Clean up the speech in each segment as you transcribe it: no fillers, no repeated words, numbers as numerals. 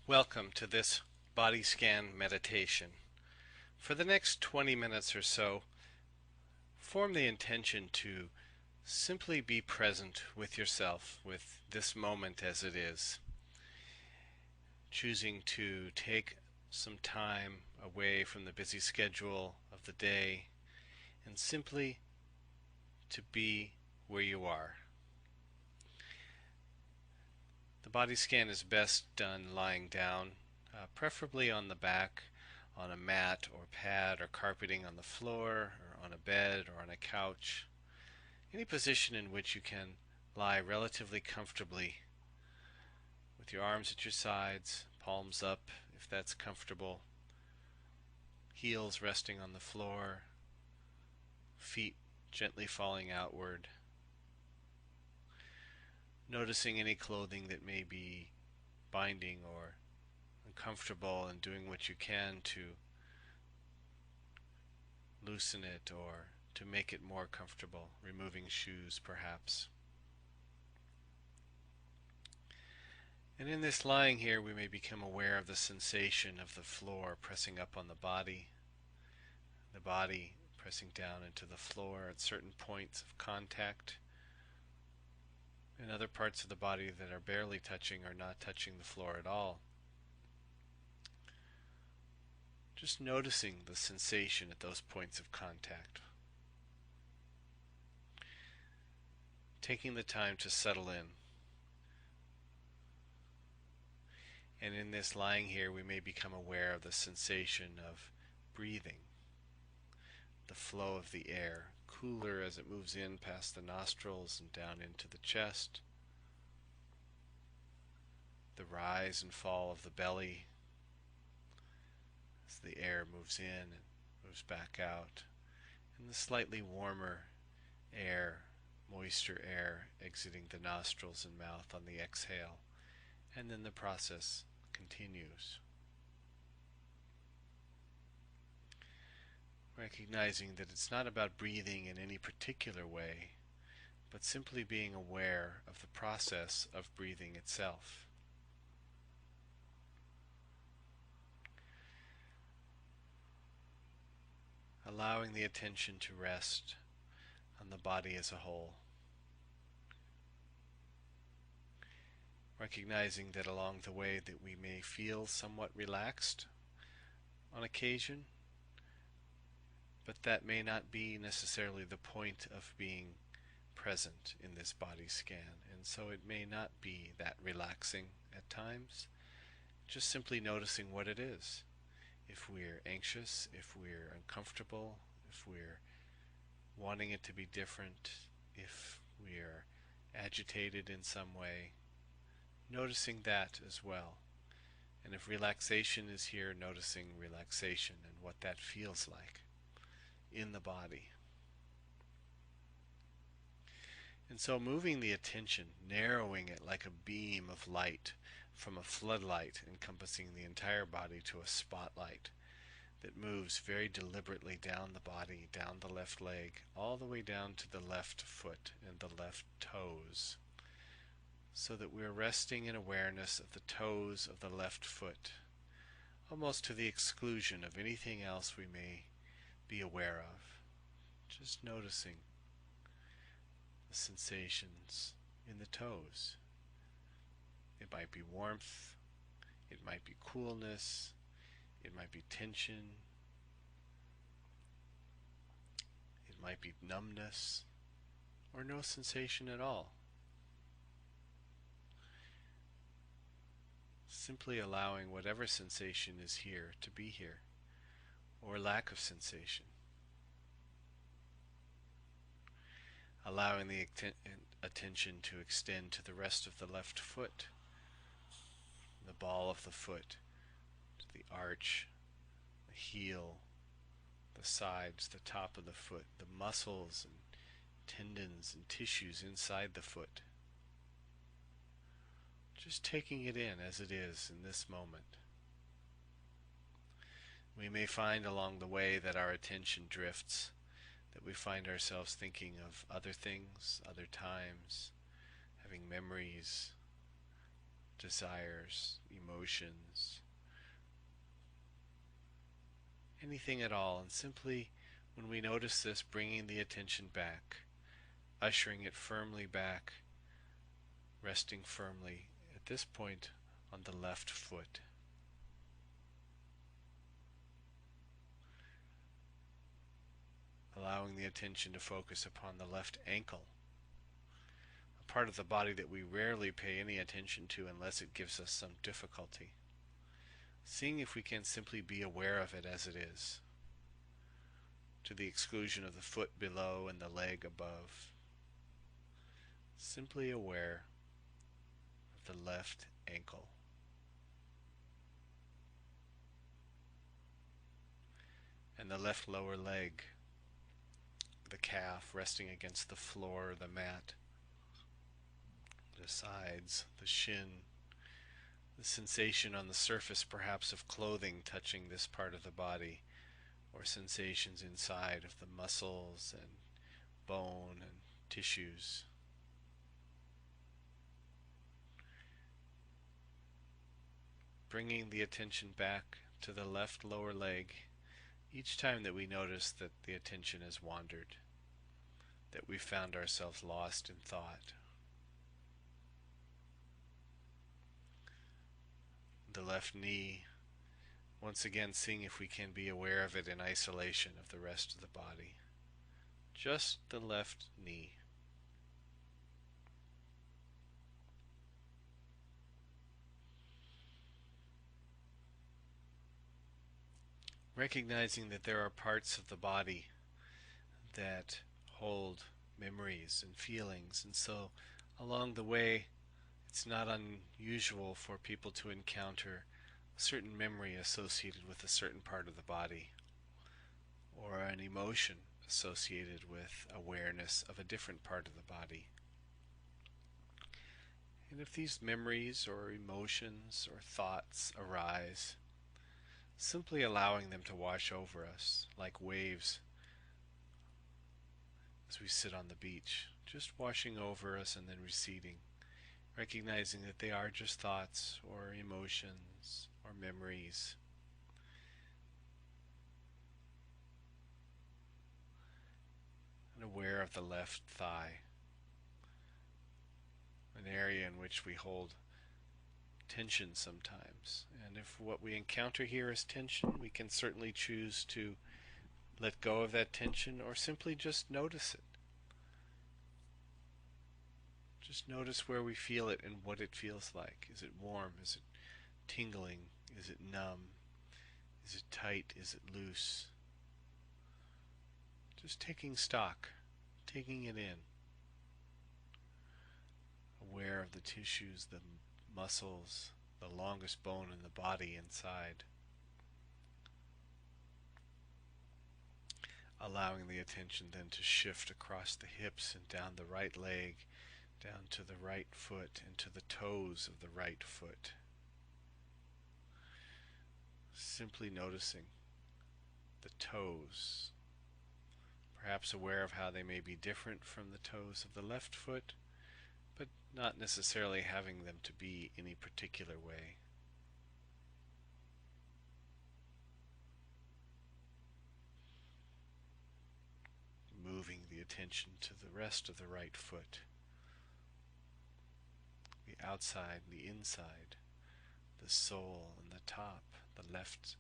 Welcome to this body scan meditation. For the next 20 minutes or so, form the intention to simply be present with yourself, with this moment as it is, choosing to take some time away from the busy schedule of the day and simply to be where you are. The body scan is best done lying down, preferably on the back, on a mat or pad or carpeting on the floor or on a bed or on a couch. Any position in which you can lie relatively comfortably with your arms at your sides, palms up if that's comfortable, heels resting on the floor, feet gently falling outward. Noticing any clothing that may be binding or uncomfortable and doing what you can to loosen it or to make it more comfortable, removing shoes perhaps. And in this lying here, we may become aware of the sensation of the floor pressing up on the body pressing down into the floor at certain points of contact, and other parts of the body that are barely touching or not touching the floor at all. Just noticing the sensation at those points of contact. Taking the time to settle in. And in this lying here, we may become aware of the sensation of breathing, the flow of the air, cooler as it moves in past the nostrils and down into the chest, the rise and fall of the belly as the air moves in and moves back out, and the slightly warmer air, moister air exiting the nostrils and mouth on the exhale, and then the process continues. Recognizing that it's not about breathing in any particular way, but simply being aware of the process of breathing itself. Allowing the attention to rest on the body as a whole. Recognizing that along the way that we may feel somewhat relaxed on occasion, but that may not be necessarily the point of being present in this body scan, and so it may not be that relaxing at times. Just simply noticing what it is. If we're anxious, if we're uncomfortable, if we're wanting it to be different, if we're agitated in some way, noticing that as well. And if relaxation is here, noticing relaxation and what that feels like in the body. And so moving the attention, narrowing it like a beam of light from a floodlight encompassing the entire body to a spotlight that moves very deliberately down the body, down the left leg, all the way down to the left foot and the left toes, so that we're resting in awareness of the toes of the left foot, almost to the exclusion of anything else we may be aware of. Just noticing the sensations in the toes. It might be warmth, it might be coolness, it might be tension, it might be numbness, or no sensation at all. Simply allowing whatever sensation is here to be here, or lack of sensation. Allowing the attention to extend to the rest of the left foot, the ball of the foot, to the arch, the heel, the sides, the top of the foot, the muscles and tendons and tissues inside the foot. Just taking it in as it is in this moment. We may find along the way that our attention drifts, that we find ourselves thinking of other things, other times, having memories, desires, emotions, anything at all. And simply, when we notice this, bringing the attention back, ushering it firmly back, resting firmly at this point on the left foot. Allowing the attention to focus upon the left ankle, a part of the body that we rarely pay any attention to unless it gives us some difficulty. Seeing if we can simply be aware of it as it is, to the exclusion of the foot below and the leg above. Simply aware of the left ankle. And the left lower leg, the calf resting against the floor, the mat, the sides, the shin, the sensation on the surface perhaps of clothing touching this part of the body, or sensations inside of the muscles and bone and tissues. Bringing the attention back to the left lower leg each time that we notice that the attention has wandered, that we found ourselves lost in thought. The left knee, once again seeing if we can be aware of it in isolation of the rest of the body. Just the left knee. Recognizing that there are parts of the body that hold memories and feelings, and so along the way it's not unusual for people to encounter a certain memory associated with a certain part of the body, or an emotion associated with awareness of a different part of the body. And if these memories or emotions or thoughts arise, simply allowing them to wash over us like waves as we sit on the beach, just washing over us and then receding, recognizing that they are just thoughts or emotions or memories. And aware of the left thigh, an area in which we hold tension sometimes. And if what we encounter here is tension, we can certainly choose to let go of that tension or simply just notice it. Just notice where we feel it and what it feels like. Is it warm? Is it tingling? Is it numb? Is it tight? Is it loose? Just taking stock, taking it in. Aware of the tissues, the muscles, the longest bone in the body inside. Allowing the attention then to shift across the hips and down the right leg, down to the right foot and to the toes of the right foot. Simply noticing the toes, perhaps aware of how they may be different from the toes of the left foot, but not necessarily having them to be any particular way. Moving the attention to the rest of the right foot, the outside, the inside, the sole and the top, the left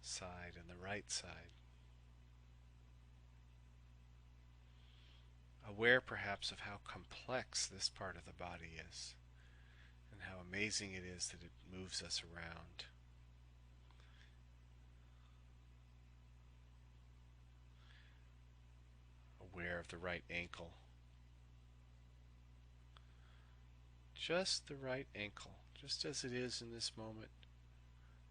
side and the right side. Aware perhaps of how complex this part of the body is, and how amazing it is that it moves us around. Aware of the right ankle. Just the right ankle, just as it is in this moment.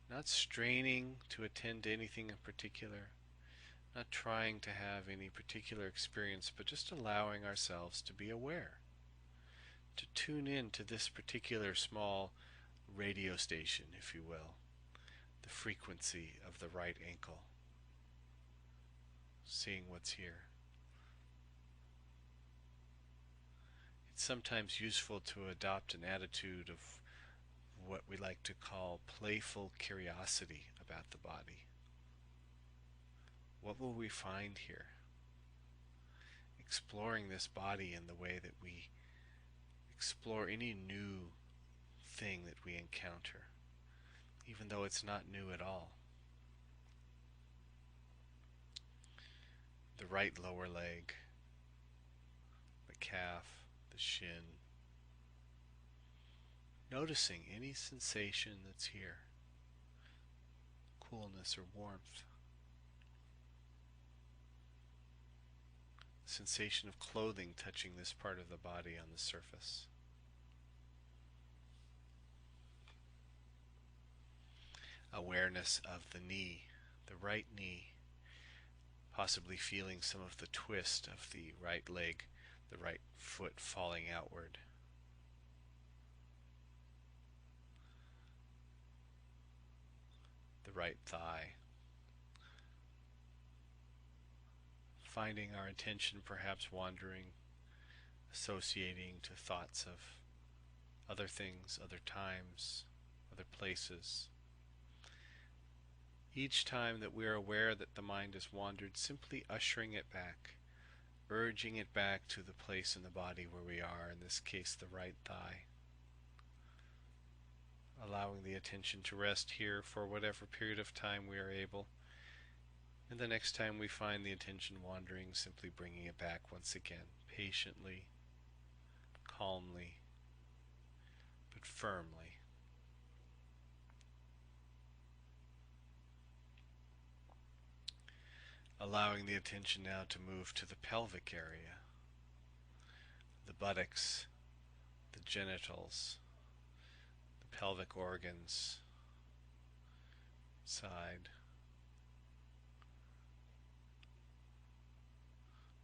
Not straining to attend to anything in particular, not trying to have any particular experience, but just allowing ourselves to be aware, to tune in to this particular small radio station, if you will, the frequency of the right ankle, seeing what's here. It's sometimes useful to adopt an attitude of what we like to call playful curiosity about the body. What will we find here? Exploring this body in the way that we explore any new thing that we encounter, even though it's not new at all. The right lower leg, the calf, the shin. Noticing any sensation that's here, coolness or warmth. Sensation of clothing touching this part of the body on the surface. Awareness of the knee, the right knee, possibly feeling some of the twist of the right leg, the right foot falling outward. The right thigh. Finding our attention perhaps wandering, associating to thoughts of other things, other times, other places. Each time that we are aware that the mind has wandered, simply ushering it back, urging it back to the place in the body where we are, in this case the right thigh. Allowing the attention to rest here for whatever period of time we are able. And the next time we find the attention wandering, simply bringing it back once again, patiently, calmly, but firmly. Allowing the attention now to move to the pelvic area, the buttocks, the genitals, the pelvic organs, side.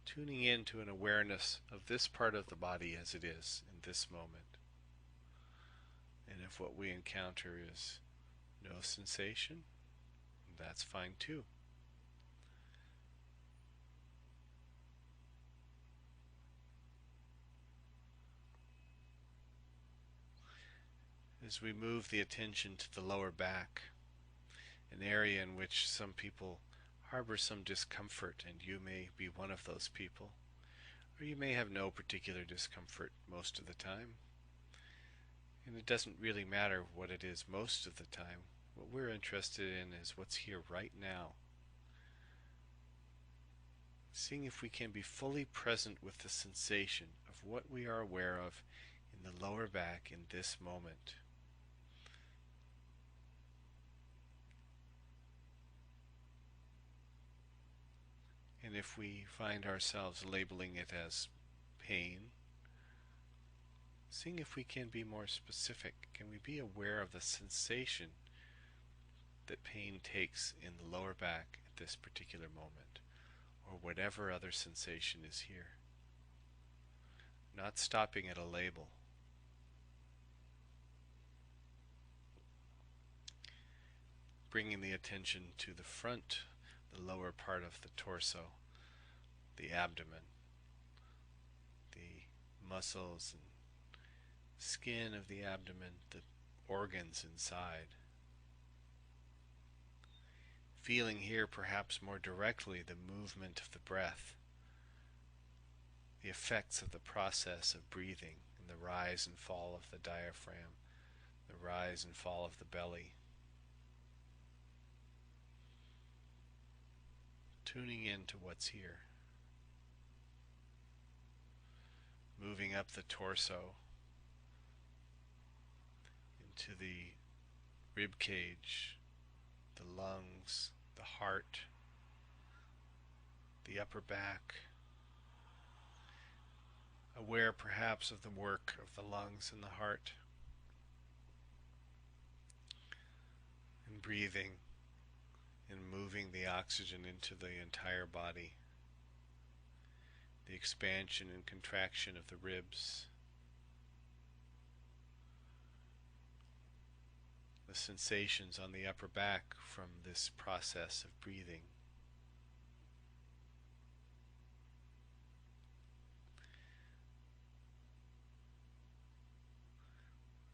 Tuning into an awareness of this part of the body as it is in this moment. And if what we encounter is no sensation, that's fine too. As we move the attention to the lower back, an area in which some people harbor some discomfort, and you may be one of those people, or you may have no particular discomfort most of the time. And it doesn't really matter what it is most of the time. What we're interested in is what's here right now. Seeing if we can be fully present with the sensation of what we are aware of in the lower back in this moment. And if we find ourselves labeling it as pain, seeing if we can be more specific. Can we be aware of the sensation that pain takes in the lower back at this particular moment, or whatever other sensation is here? Not stopping at a label. Bringing the attention to the front, the lower part of the torso, the abdomen, the muscles and skin of the abdomen, the organs inside. Feeling here perhaps more directly the movement of the breath, the effects of the process of breathing, and the rise and fall of the diaphragm, the rise and fall of the belly. Tuning into what's here. Moving up the torso into the rib cage, the lungs, the heart, the upper back. Aware perhaps of the work of the lungs and the heart. And breathing and moving the oxygen into the entire body. The expansion and contraction of the ribs. The sensations on the upper back from this process of breathing.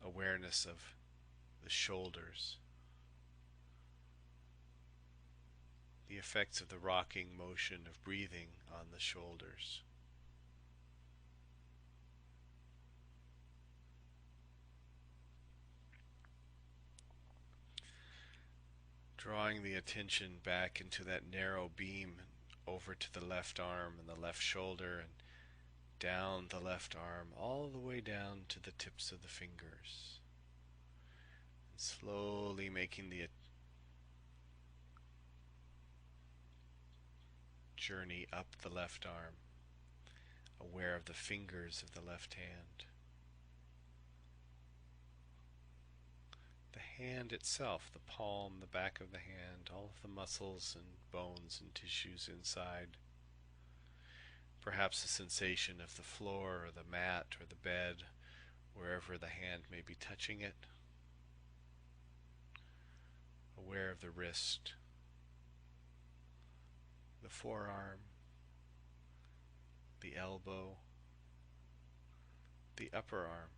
Awareness of the shoulders, the effects of the rocking motion of breathing on the shoulders. Drawing the attention back into that narrow beam over to the left arm and the left shoulder and down the left arm all the way down to the tips of the fingers. And slowly making the journey up the left arm, aware of the fingers of the left hand. The hand itself, the palm, the back of the hand, all of the muscles and bones and tissues inside. Perhaps the sensation of the floor or the mat or the bed, wherever the hand may be touching it. Aware of the wrist, the forearm, the elbow, the upper arm.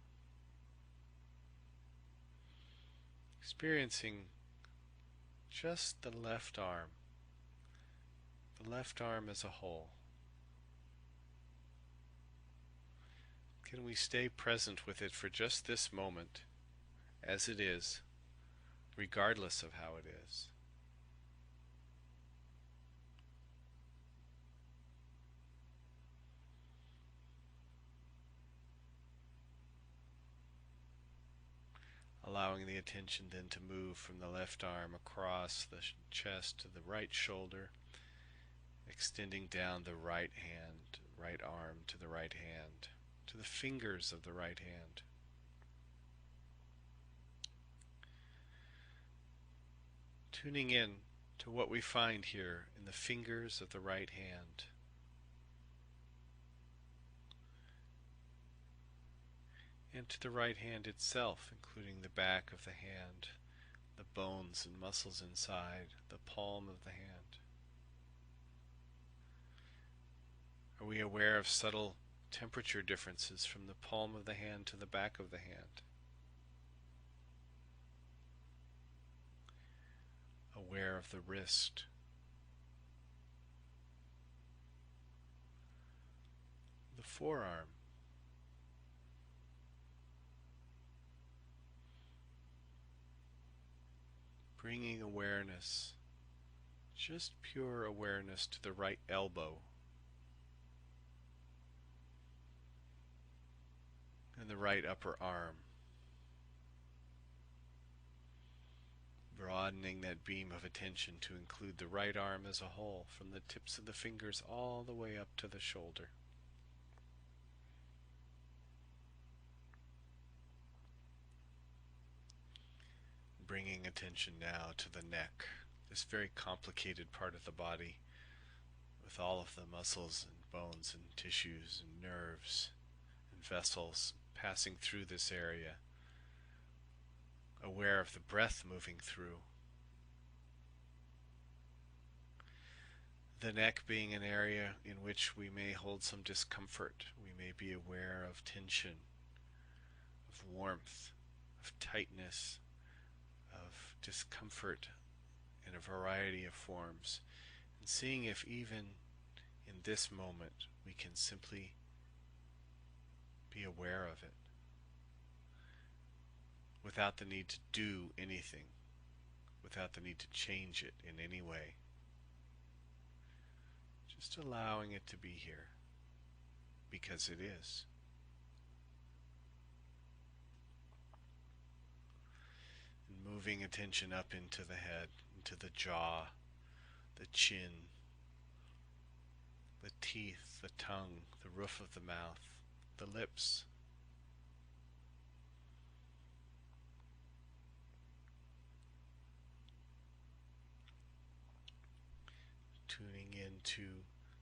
Experiencing just the left arm as a whole. Can we stay present with it for just this moment, as it is, regardless of how it is? Allowing the attention then to move from the left arm across the chest to the right shoulder, extending down the right hand, right arm to the right hand, to the fingers of the right hand. Tuning in to what we find here in the fingers of the right hand. And to the right hand itself, including the back of the hand, the bones and muscles inside, the palm of the hand. Are we aware of subtle temperature differences from the palm of the hand to the back of the hand? Aware of the wrist, the forearm, bringing awareness, just pure awareness to the right elbow and the right upper arm. Broadening that beam of attention to include the right arm as a whole, from the tips of the fingers all the way up to the shoulder. Bringing attention now to the neck, this very complicated part of the body, with all of the muscles and bones and tissues and nerves and vessels passing through this area. Aware of the breath moving through. The neck being an area in which we may hold some discomfort. We may be aware of tension, of warmth, of tightness, of discomfort in a variety of forms. And seeing if even in this moment we can simply be aware of it, without the need to do anything, without the need to change it in any way. Just allowing it to be here, because it is. And moving attention up into the head, into the jaw, the chin, the teeth, the tongue, the roof of the mouth, the lips. Tuning into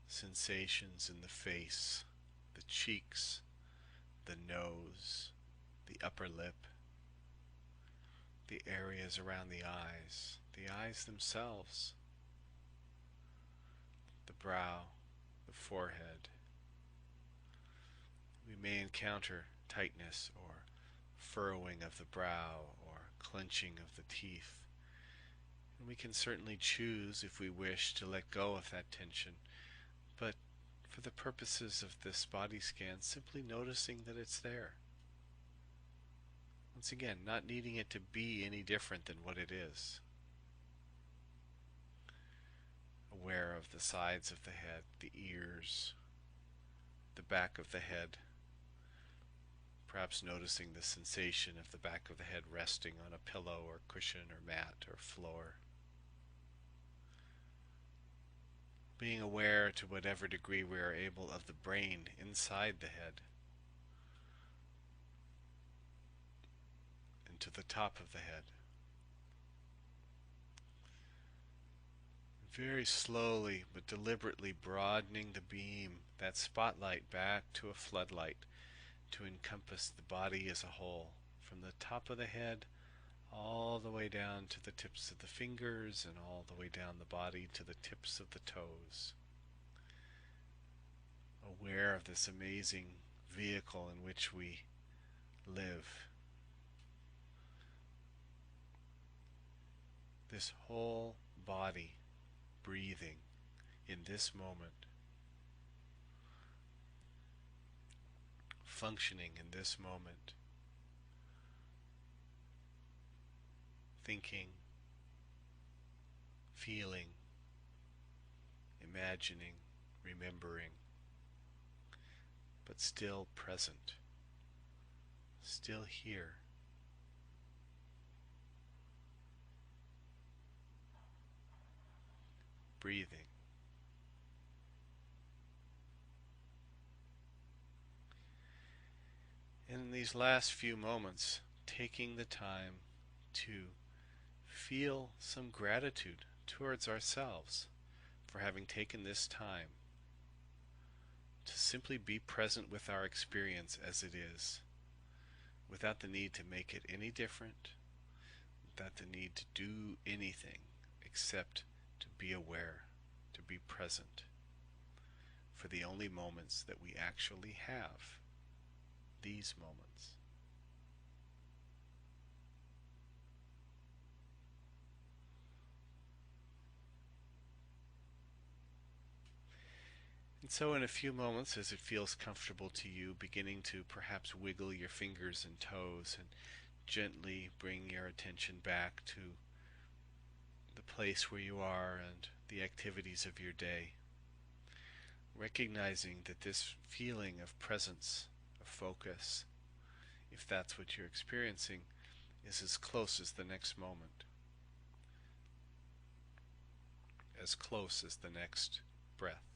sensations in the face, the cheeks, the nose, the upper lip, the areas around the eyes themselves, the brow, the forehead. We may encounter tightness or furrowing of the brow or clenching of the teeth. And we can certainly choose, if we wish, to let go of that tension, but for the purposes of this body scan, simply noticing that it's there. Once again, not needing it to be any different than what it is. Aware of the sides of the head, the ears, the back of the head, perhaps noticing the sensation of the back of the head resting on a pillow or cushion or mat or floor. Being aware to whatever degree we are able of the brain inside the head and to the top of the head. Very slowly but deliberately broadening the beam, that spotlight, back to a floodlight to encompass the body as a whole, from the top of the head all the way down to the tips of the fingers and all the way down the body to the tips of the toes. Aware of this amazing vehicle in which we live. This whole body breathing in this moment, functioning in this moment, thinking, feeling, imagining, remembering, but still present, still here. Breathing. And in these last few moments, taking the time to feel some gratitude towards ourselves for having taken this time to simply be present with our experience as it is, without the need to make it any different, without the need to do anything except to be aware, to be present for the only moments that we actually have, these moments. And so in a few moments, as it feels comfortable to you, beginning to perhaps wiggle your fingers and toes and gently bring your attention back to the place where you are and the activities of your day, recognizing that this feeling of presence, of focus, if that's what you're experiencing, is as close as the next moment, as close as the next breath.